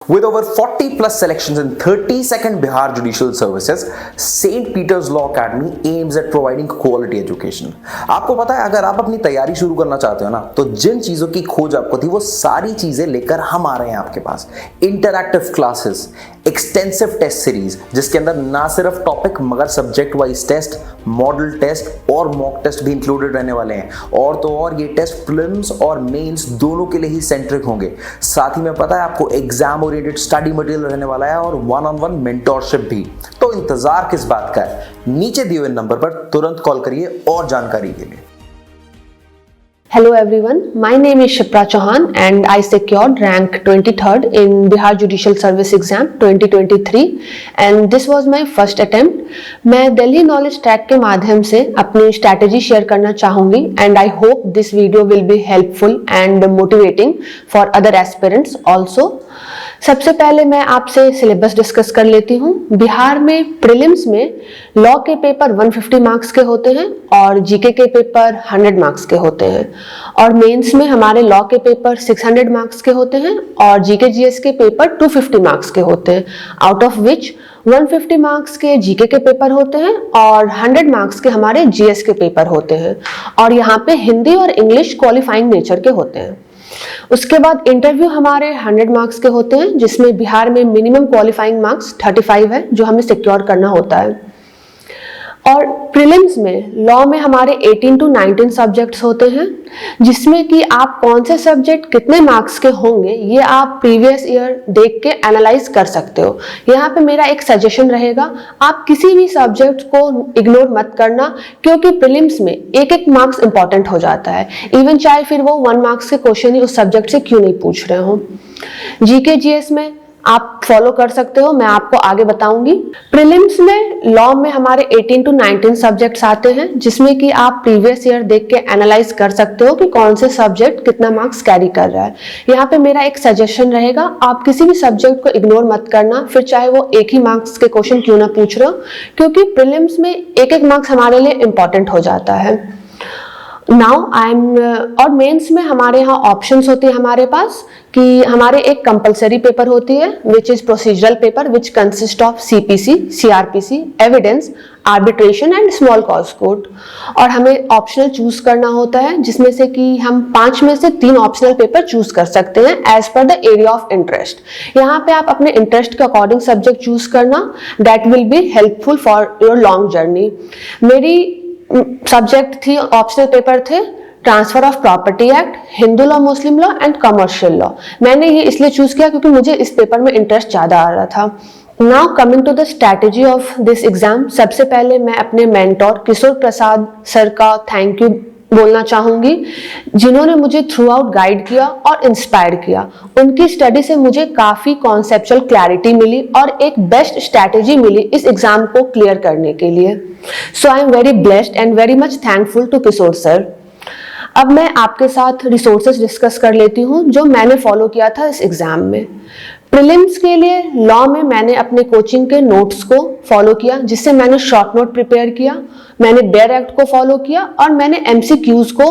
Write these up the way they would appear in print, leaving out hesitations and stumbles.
With over 40 plus selections in 32nd Bihar Judicial Services, St. Peter's Law Academy aims at providing quality education. आपको पता है अगर आप अपनी तैयारी शुरू करना चाहते हो ना तो जिन चीज़ों की खोज आपको थी वो सारी चीज़ें लेकर हम आ रहे हैं आपके पास. Interactive classes, extensive test series जिसके अंदर ना सिर्फ टॉपिक मगर subject wise test, model test और मॉक टेस्ट भी इंक्लूडेड रहने वाले हैं. और तो और ये टेस्ट प्रीलिम्स और मेंस दोनों के लिए ही सेंट्रिक होंगे. साथ ही में पता है आपको एग्जाम ओरिएंटेड स्टडी मटेरियल रहने वाला है और वन ऑन वन मेंटोरशिप भी. तो इंतजार किस बात का है, नीचे दिए हुए नंबर पर तुरंत कॉल करिए और जानकारी के लिए. Hello everyone, my name is Shipra Chauhan and I secured rank 23rd in Bihar Judicial Service Exam 2023 and this was my first attempt. मैं Delhi Knowledge Track के माध्यम से अपनी strategy share करना चाहूँगी and I hope this video will be helpful and motivating for other aspirants also. सबसे पहले मैं आपसे सिलेबस डिस्कस कर लेती हूँ. बिहार में प्रीलिम्स में लॉ के पेपर 150 मार्क्स के होते हैं और जीके के पेपर 100 मार्क्स के होते हैं और मेंस में हमारे लॉ के पेपर 600 मार्क्स के होते हैं और जीके जीएस के पेपर 250 मार्क्स के होते हैं. आउट ऑफ विच 150 मार्क्स के जीके के पेपर होते हैं और 100 मार्क्स के हमारे जीएस के पेपर होते हैं और यहाँ पे हिंदी और इंग्लिश क्वालिफाइंग नेचर के होते हैं. उसके बाद इंटरव्यू हमारे 100 मार्क्स के होते हैं जिसमें बिहार में मिनिमम क्वालिफाइंग मार्क्स 35 है जो हमें सिक्योर करना होता है. और प्रीलिम्स में लॉ में हमारे 18 to 19 सब्जेक्ट्स होते हैं जिसमें कि आप कौन से सब्जेक्ट कितने मार्क्स के होंगे ये आप प्रीवियस ईयर देख के एनालाइज कर सकते हो. यहाँ पे मेरा एक सजेशन रहेगा, आप किसी भी सब्जेक्ट को इग्नोर मत करना क्योंकि प्रीलिम्स में एक एक मार्क्स इंपॉर्टेंट हो जाता है, इवन चाहे फिर वो 1 मार्क्स के क्वेश्चन ही उस सब्जेक्ट से क्यों नहीं पूछ रहे हो. जीके जीएस में आप फॉलो कर सकते हो, मैं आपको आगे बताऊंगी. प्रीलिम्स में लॉ में हमारे 18 to 19 सब्जेक्ट्स आते हैं जिसमें कि आप प्रीवियस ईयर देख के एनालाइज कर सकते हो कि कौन से सब्जेक्ट कितना मार्क्स कैरी कर रहा है. यहाँ पे मेरा एक सजेशन रहेगा, आप किसी भी सब्जेक्ट को इग्नोर मत करना फिर चाहे वो एक ही मार्क्स के क्वेश्चन क्यों ना पूछ रहे हो क्योंकि प्रीलिम्स में एक एक मार्क्स हमारे लिए इंपॉर्टेंट हो जाता है. और मेंस में हमारे यहाँ ऑप्शंस होती है हमारे पास कि हमारे एक कंपलसरी पेपर होती है which is procedural paper which consist of CPC, CrPC, evidence, arbitration and small cause court और हमें ऑप्शनल चूज करना होता है जिसमें से कि हम 5 में से 3 ऑप्शनल पेपर चूज कर सकते हैं as per the area of interest. यहाँ पे आप अपने इंटरेस्ट के अकॉर्डिंग सब्जेक्ट चूज करना, that will be helpful for your long journey. मेरी सब्जेक्ट थी, ऑप्शनल पेपर थे transfer of property act, Hindu law, Muslim law and commercial law. मैंने ये इसलिए चूज किया क्योंकि मुझे इस पेपर में इंटरेस्ट ज्यादा आ रहा था. Now coming to the strategy of this exam, सबसे पहले मैं अपने मेंटोर किशोर प्रसाद सर का थैंक यू बोलना चाहूंगी जिन्होंने मुझे थ्रू आउट गाइड किया और इंस्पायर किया. उनकी स्टडी से मुझे काफी कॉन्सेप्चुअल क्लैरिटी मिली और एक बेस्ट स्ट्रैटेजी मिली इस एग्जाम को क्लियर करने के लिए. So I am very blessed and very much thankful to Kishore sir. अब मैं आपके साथ रिसोर्सेज डिस्कस कर लेती हूँ जो मैंने फॉलो किया था इस एग्जाम में. प्रीलिम्स के लिए लॉ में मैंने अपने कोचिंग के नोट्स को फॉलो किया जिससे मैंने शॉर्ट नोट प्रिपेयर किया, मैंने बेयर एक्ट को फॉलो किया और मैंने एमसीक्यूज को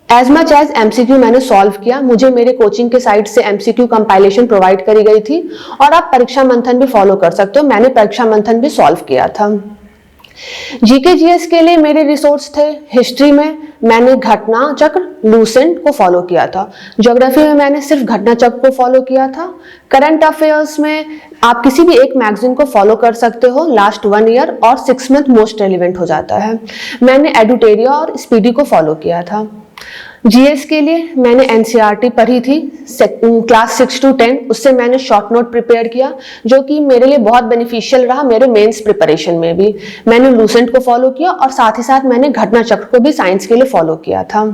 एज मच एज एमसीक्यू मैंने सॉल्व किया. मुझे मेरे कोचिंग के साइट से एमसीक्यू कंपाइलेशन प्रोवाइड करी गई थी और आप परीक्षा मंथन भी फॉलो कर सकते हो, मैंने परीक्षा मंथन भी सॉल्व किया था. जीके जीएस के लिए मेरे रिसोर्स थे, हिस्ट्री में मैंने घटना चक्र लूसेंट को फॉलो किया था, ज्योग्राफी में मैंने सिर्फ घटना चक्र को फॉलो किया था. करंट अफेयर्स में आप किसी भी एक मैगजीन को फॉलो कर सकते हो, लास्ट 1 ईयर और 6 मंथ मोस्ट रेलिवेंट हो जाता है. मैंने एडुटेरिया और स्पीडी को फॉलो किया था. जीएस के लिए मैंने एनसीईआरटी पढ़ी थी क्लास 6 to 10, उससे मैंने शॉर्ट नोट प्रिपेयर किया जो कि मेरे लिए बहुत बेनिफिशियल रहा मेरे मेंस प्रिपरेशन में भी. मैंने लूसेंट को फॉलो किया और साथ ही साथ मैंने घटना चक्र को भी साइंस के लिए फॉलो किया था.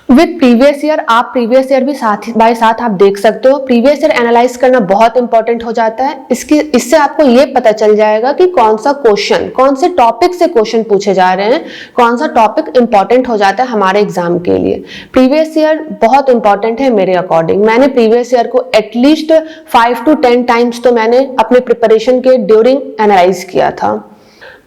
विद प्रीवियस ईयर, आप प्रीवियस ईयर भी साथ बाय साथ आप देख सकते हो. प्रीवियस ईयर एनालाइज करना बहुत इंपॉर्टेंट हो जाता है. इससे आपको ये पता चल जाएगा कि कौन सा क्वेश्चन, कौन से टॉपिक से क्वेश्चन पूछे जा रहे हैं, कौन सा टॉपिक इंपॉर्टेंट हो जाता है हमारे एग्जाम के लिए. प्रीवियस ईयर बहुत इंपॉर्टेंट है मेरे अकॉर्डिंग. मैंने प्रीवियस ईयर को एटलीस्ट 5 to 10 टाइम्स तो मैंने अपने प्रिपरेशन के ड्यूरिंग एनालाइज किया था.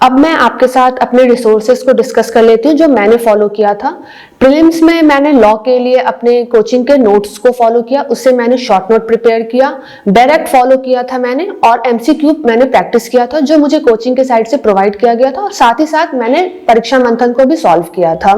अब मैं आपके साथ अपने रिसोर्सेज को डिस्कस कर लेती हूँ जो मैंने फॉलो किया था. प्रीलिम्स में मैंने लॉ के लिए अपने कोचिंग के नोट्स को फॉलो किया, उससे मैंने शॉर्ट नोट प्रिपेयर किया, डायरेक्ट फॉलो किया था मैंने, और एमसीक्यू मैंने प्रैक्टिस किया था जो मुझे कोचिंग के साइड से प्रोवाइड किया गया था, और साथ ही साथ मैंने परीक्षा मंथन को भी सॉल्व किया था।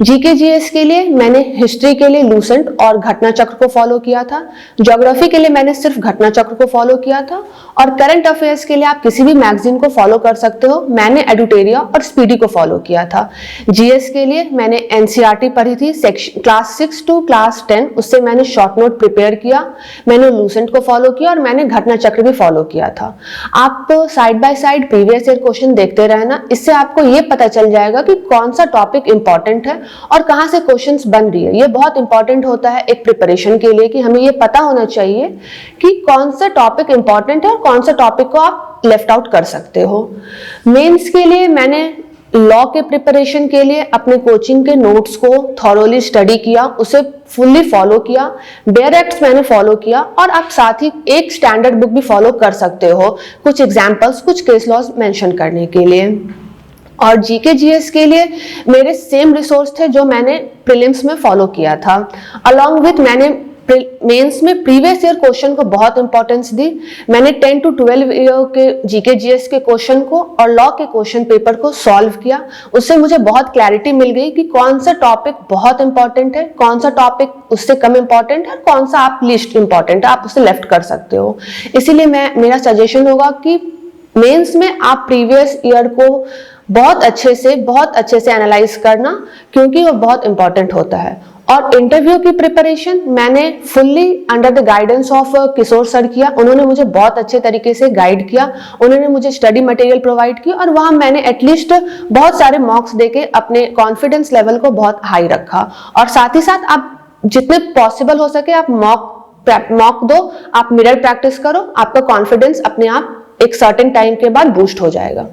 जीके जीएस के लिए मैंने हिस्ट्री के लिए लूसेंट और घटना चक्र को फॉलो किया था, ज्योग्राफी के लिए मैंने सिर्फ घटना चक्र को फॉलो किया था, और करंट अफेयर्स के लिए आप किसी भी मैगजीन को फॉलो कर सकते हो, मैंने एडुटेरिया और स्पीडी को फॉलो किया था। जीएस के लिए मैंने एनसीईआरटी पढ़ी थी सेक्शन क्लास 6 टू क्लास 10, उससे मैंने शॉर्ट नोट प्रिपेयर किया, मैंने लूसेंट को फॉलो किया और मैंने घटना चक्र भी फॉलो किया था। आप side by side previous year question देखते रहना, इससे आपको ये पता चल जाएगा कि कौन सा टॉपिक इंपॉर्टेंट है और कहां से क्वेश्चंस बन रही है। ये बहुत इंपॉर्टेंट होता है एक प्रिपरेशन के लिए कि हमें ये पता होना चाहिए कि कौन सा टॉपिक इंपॉर्टेंट है और कौन सा टॉपिक को आप लेफ्ट आउट कर सकते हो। मेंस के लिए मैंने लॉ के प्रिपरेशन के लिए अपने कोचिंग के नोट्स को थॉरोली स्टडी किया, उसे फुल्ली फॉलो किया, बेयर एक्ट्स मैंने फॉलो किया, और आप साथ ही एक स्टैंडर्ड बुक भी फॉलो कर सकते हो कुछ एग्जाम्पल्स, कुछ केस लॉज मेंशन करने के लिए। और जीके जीएस के लिए मेरे सेम रिसोर्स थे जो मैंने प्रीलिम्स में फॉलो किया था, अलॉन्ग विथ मैंने मेंस में प्रीवियस ईयर क्वेश्चन को बहुत इंपॉर्टेंस दी। मैंने 10 to 12 ईयर के जीके जीएस के क्वेश्चन को और लॉ के क्वेश्चन पेपर को सॉल्व किया, उससे मुझे बहुत क्लैरिटी मिल गई कि कौन सा टॉपिक बहुत इंपॉर्टेंट है, कौन सा टॉपिक उससे कम इंपॉर्टेंट है, कौन सा आप लीस्ट इंपॉर्टेंट है, आप उसे लेफ्ट कर सकते हो। इसीलिए मेरा सजेशन होगा कि मेंस में आप प्रीवियस ईयर को बहुत अच्छे से एनालाइज करना, क्योंकि वो बहुत इंपॉर्टेंट होता है। और इंटरव्यू की प्रिपरेशन मैंने fully under the guidance of Kishore sir किया, उन्होंने मुझे बहुत अच्छे तरीके से गाइड किया, उन्होंने मुझे स्टडी मटेरियल प्रोवाइड किया, और वहां मैंने एटलीस्ट बहुत सारे मॉक्स देके अपने कॉन्फिडेंस लेवल को बहुत हाई रखा। और साथ ही साथ आप जितने पॉसिबल हो सके आप मॉक दो, आप मिरर प्रैक्टिस करो, आपका कॉन्फिडेंस अपने आप एक सर्टेन टाइम के बाद बूस्ट हो जाएगा।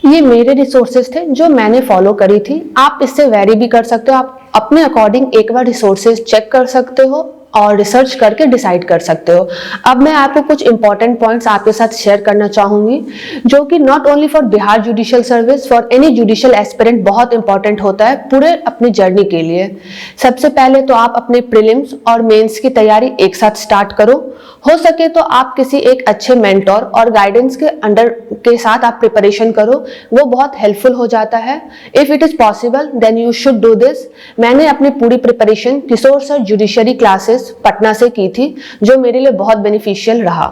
ये मेरे रिसोर्सेज थे जो मैंने फॉलो करी थी, आप इससे वेरी भी कर सकते हो, आप अपने अकॉर्डिंग एक बार रिसोर्सेज चेक कर सकते हो और रिसर्च करके डिसाइड कर सकते हो। अब मैं आपको कुछ इंपॉर्टेंट पॉइंट्स आपके साथ शेयर करना चाहूंगी जो कि not only for Bihar judicial service, for any judicial aspirant बहुत इंपॉर्टेंट होता है पूरे अपनी जर्नी के लिए। सबसे पहले तो आप अपने प्रीलिम्स और मेंस की तैयारी एक साथ स्टार्ट करो, हो सके तो आप किसी एक अच्छे मेंटोर और गाइडेंस के अंडर के साथ आप प्रिपरेशन करो, वो बहुत हेल्पफुल हो जाता है। If it is possible then you should do this. मैंने अपनी पूरी preparation Kishore sir judiciary classes Patna से की थी, जो मेरे लिए बहुत बेनिफिशियल रहा।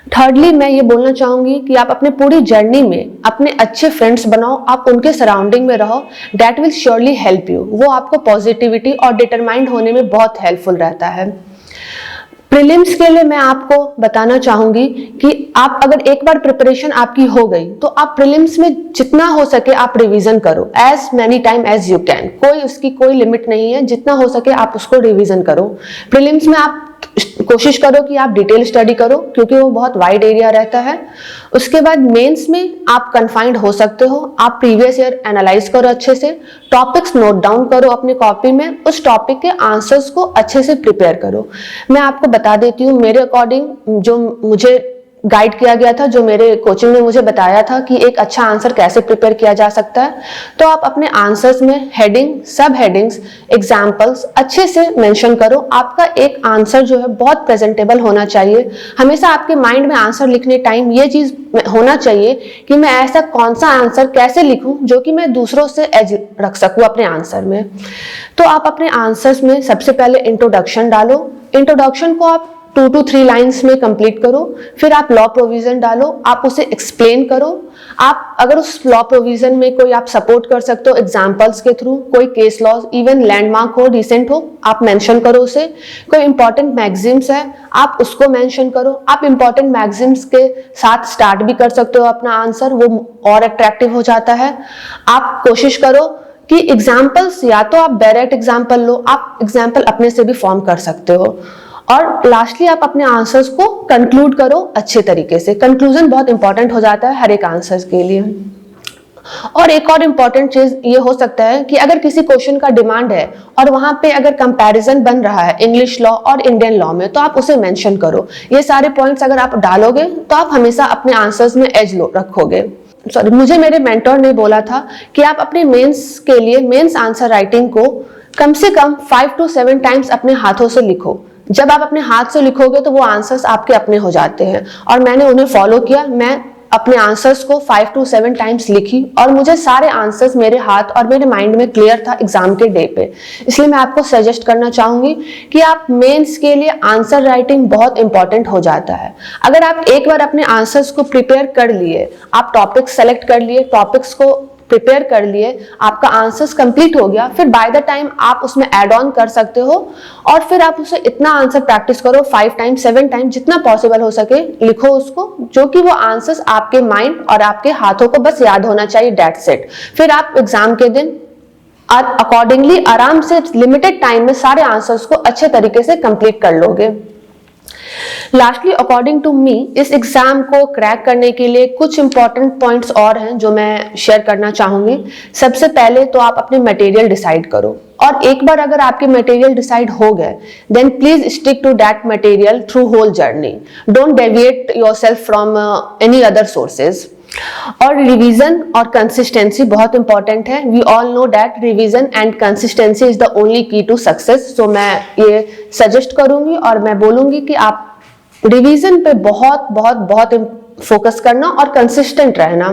थर्डली मैं ये बोलना चाहूंगी कि आप अपने पूरी जर्नी में अपने अच्छे फ्रेंड्स बनाओ, आप उनके सराउंडिंग में रहो, that will surely help you. वो आपको पॉजिटिविटी और डिटरमाइंड होने में बहुत हेल्पफुल रहता है। प्रीलिम्स के लिए मैं आपको बताना चाहूंगी कि आप अगर एक बार प्रिपरेशन आपकी हो गई तो आप प्रीलिम्स में जितना हो सके आप रिवीजन करो, as many time as you can. उसकी कोई लिमिट नहीं है, जितना हो सके आप उसको रिवीजन करो। प्रीलिम्स में आप कोशिश करो कि आप डिटेल स्टडी करो, क्योंकि वो बहुत वाइड एरिया रहता है। उसके बाद मेंस में आप कन्फाइंड हो सकते हो, आप प्रीवियस ईयर एनालाइज करो, अच्छे से टॉपिक्स नोट डाउन करो अपने कॉपी में, उस टॉपिक के आंसर्स को अच्छे से प्रिपेयर करो। मैं आपको बता देती हूँ मेरे अकॉर्डिंग जो मुझे गाइड किया गया था, जो मेरे कोचिंग ने मुझे बताया था कि एक अच्छा आंसर कैसे प्रिपेयर किया जा सकता है। तो आप अपने आंसर्स में हेडिंग, सब हेडिंग्स, एग्जाम्पल्स अच्छे से मेंशन करो। आपका एक आंसर जो है बहुत प्रेजेंटेबल होना चाहिए। हमेशा आपके माइंड में आंसर लिखने टाइम ये चीज होना चाहिए कि मैं ऐसा कौन सा आंसर कैसे लिखूं जो कि मैं दूसरों से एज रख सकूं अपने आंसर में। तो आप अपने आंसर्स में सबसे पहले इंट्रोडक्शन डालो। इंट्रोडक्शन को आप 2 to 3 लाइन्स में कंप्लीट करो। फिर आप लॉ प्रोविजन डालो, आप उसे एक्सप्लेन करो। आप अगर उस लॉ प्रोविजन में कोई आप सपोर्ट कर सकते हो एग्जांपल्स के थ्रू, कोई केस लॉज, इवन लैंडमार्क हो, रिसेंट हो, आप मेंशन करो उसे। कोई इंपॉर्टेंट मैगजीम्स है आप उसको मेंशन करो। आप इंपॉर्टेंट मैगजीम्स के साथ स्टार्ट भी कर सकते हो अपना आंसर, वो और अट्रैक्टिव हो जाता है। आप कोशिश करो कि एग्जाम्पल्स या तो आप डायरेक्ट एग्जाम्पल लो, आप एग्जाम्पल अपने से भी फॉर्म कर सकते हो। और लास्टली आप अपने आंसर्स को कंक्लूड करो अच्छे तरीके से। कंक्लूजन बहुत इंपॉर्टेंट हो जाता है हर एक आंसर्स के लिए। और एक और इम्पॉर्टेंट चीज ये हो सकता है कि अगर किसी क्वेश्चन का डिमांड है और वहां पे अगर कंपैरिजन बन रहा है इंग्लिश लॉ और इंडियन लॉ में, तो आप उसे मेंशन करो। ये सारे पॉइंट्स अगर आप डालोगे तो आप हमेशा अपने आंसर्स में एज रखोगे। सॉरी मुझे मेरे मेंटर ने बोला था कि आप अपने मेंस के लिए मेंस आंसर राइटिंग को कम से कम 5 to 7 टाइम्स अपने हाथों से लिखो। जब आप अपने हाथ से लिखोगे तो वो आंसर्स आपके अपने हो जाते हैं, और मैंने उन्हें फॉलो किया। मैं अपने आंसर्स को 5 to 7 टाइम्स लिखी और मुझे सारे आंसर्स मेरे हाथ और मेरे माइंड में क्लियर था एग्जाम के डे पे। इसलिए मैं आपको सजेस्ट करना चाहूंगी कि आप मेंस के लिए आंसर राइटिंग बहुत इंपॉर्टेंट हो जाता है। अगर आप एक बार अपने आंसर्स को प्रिपेयर कर लिए, आप टॉपिक्स सेलेक्ट कर लिए, टॉपिक्स को प्रिपेयर कर लिए, आपका आंसर्स कंप्लीट हो गया, फिर बाय द टाइम आप उसमें ऐड ऑन कर सकते हो और फिर आप उसे इतना आंसर प्रैक्टिस करो 5 टाइम्स 7 टाइम्स जितना पॉसिबल हो सके लिखो उसको, जो कि वो आंसर्स आपके माइंड और आपके हाथों को बस याद होना चाहिए, दैट्स इट। फिर आप एग्जाम के दिन और अकॉर्डिंगली आराम से लिमिटेड टाइम में सारे आंसर्स को अच्छे तरीके से कंप्लीट कर लोगे। लास्टली अकॉर्डिंग टू मी, इस एग्जाम को क्रैक करने के लिए कुछ इंपॉर्टेंट पॉइंट्स और हैं जो मैं शेयर करना चाहूंगी। सबसे पहले तो आप अपने मटेरियल डिसाइड करो, और एक बार अगर आपके मटेरियल डिसाइड हो गए then please stick to that material through whole journey. Don't deviate yourself from any other sources. और रिवीजन और कंसिस्टेंसी बहुत इंपॉर्टेंट है। We all know that revision and consistency is the only key to success. So मैं ये suggest करूंगी और मैं बोलूंगी कि आप रिवीजन पे बहुत बहुत बहुत फोकस करना और कंसिस्टेंट रहना।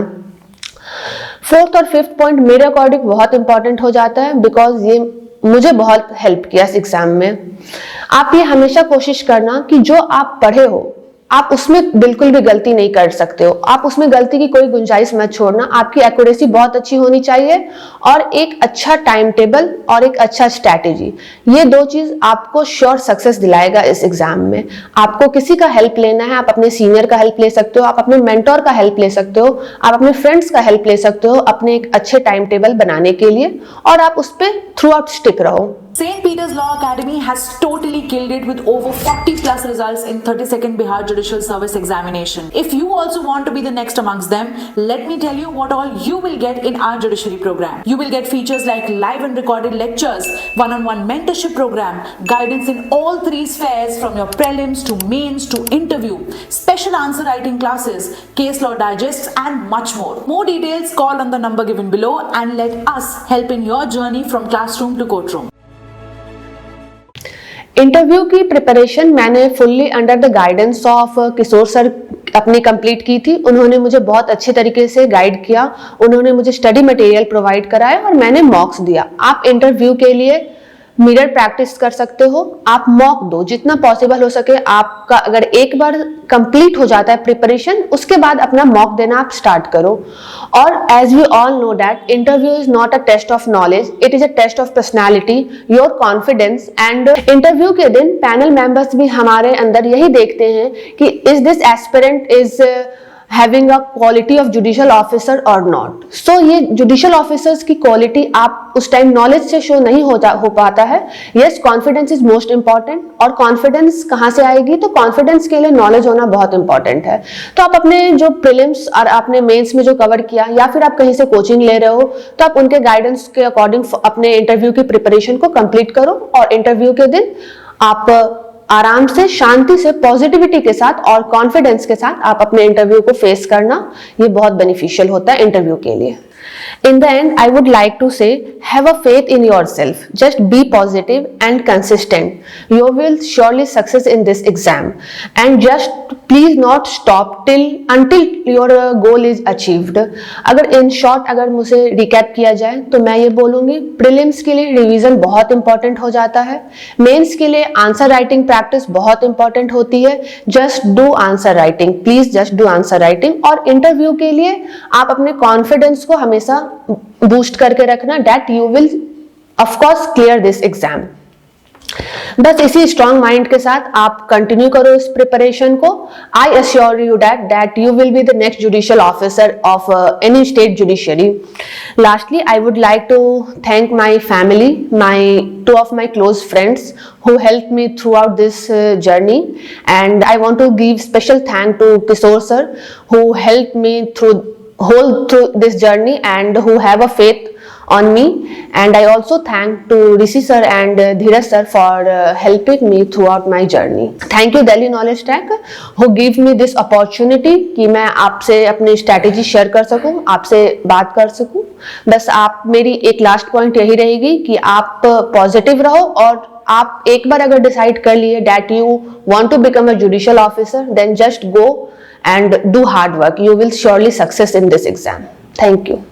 4th और 5th पॉइंट मेरे अकॉर्डिंग बहुत इंपॉर्टेंट हो जाता है, बिकॉज ये मुझे बहुत हेल्प किया इस एग्जाम में। आप ये हमेशा कोशिश करना कि जो आप पढ़े हो आप उसमें बिल्कुल भी गलती नहीं कर सकते हो, आप उसमें गलती की कोई गुंजाइश मत छोड़ना। आपकी एक्यूरेसी बहुत अच्छी होनी चाहिए और एक अच्छा टाइम टेबल और एक अच्छा स्ट्रैटेजी, ये 2 चीज आपको श्योर सक्सेस दिलाएगा इस एग्जाम में। आपको किसी का हेल्प लेना है, आप अपने सीनियर का हेल्प ले सकते हो, आप अपने मेंटोर का हेल्प ले सकते हो, आप अपने फ्रेंड्स का हेल्प ले सकते हो अपने एक अच्छे टाइम टेबल बनाने के लिए, और आप उस पर थ्रू आउट स्टिक रहो। St. Peter's Law Academy has totally killed it with over 40 plus results in 32nd Bihar Judicial Service Examination. If you also want to be the next amongst them, let me tell you what all you will get in our judiciary program. You will get features like live and recorded lectures, one-on-one mentorship program, guidance in all 3 spheres from your prelims to mains to interview, special answer writing classes, case law digests and much more. More details, call on the number given below and let us help in your journey from classroom to courtroom. Interview की preparation मैंने fully under the guidance of Kishore sir अपनी complete की थी। उन्होंने मुझे बहुत अच्छे तरीके से गाइड किया, उन्होंने मुझे स्टडी मटेरियल प्रोवाइड कराया और मैंने मॉक्स दिया। आप इंटरव्यू के लिए मिरर प्रैक्टिस कर सकते हो, आप मॉक दो जितना पॉसिबल हो सके। आपका अगर एक बार कंप्लीट हो जाता है प्रिपरेशन, उसके बाद अपना मॉक देना आप स्टार्ट करो। और as we all know that interview is not a test of knowledge, it is a test of personality, your confidence. And interview के दिन पैनल मेंबर्स भी हमारे अंदर यही देखते हैं कि is this aspirant is having a quality of judicial officer or not. So ये judicial officers की quality आप उस टाइम knowledge से show नहीं हो पाता है। Yes, confidence is most important, और confidence कहाँ से आएगी? तो confidence के लिए knowledge होना बहुत important है। तो आप अपने जो prelims और आपने mains में जो cover किया, या फिर आप कहीं से coaching ले रहे हो, तो आप उनके guidance के according अपने interview की preparation को complete करो, और interview के दिन आप आराम से, शांति से, पॉजिटिविटी के साथ और कॉन्फिडेंस के साथ आप अपने इंटरव्यू को फेस करना, ये बहुत बेनिफिशियल होता है इंटरव्यू के लिए। In the end, I would like to say, have a faith in yourself. Just be positive and consistent. You will surely success in this exam. And just please not stop until your goal is achieved. अगर in short अगर मुझे recap किया जाए तो मैं ये बोलूँगी, prelims के लिए revision बहुत important हो जाता है, mains के लिए answer writing practice बहुत important होती है। Just do answer writing, please just do answer writing. और interview के लिए आप अपने confidence को हमेशा बूस्ट करके रखना, that you will of course clear this exam. बस इसी स्ट्रॉन्ग माइंड के साथ आप कंटिन्यू करो इस प्रिपरेशन को। I assure you that you will be the next judicial officer of any state judiciary. Lastly I would like to thank my family, two of my close friends who helped me throughout this journey, and I want to give special thank to Kishore sir who helped me through this journey and who have a faith on me, and I also thank to Rishi sir and Dheeraj sir for helping me throughout my journey. Thank you Delhi Knowledge Tech who give me this opportunity कि मैं आपसे अपनी strategy share कर सकूं, आपसे बात कर सकूं. बस आप मेरी एक last point यही रहेगी कि आप positive रहो, और आप एक बार अगर decide कर लिए that you want to become a judicial officer, then just go and do hard work. You will surely success in this exam. Thank you.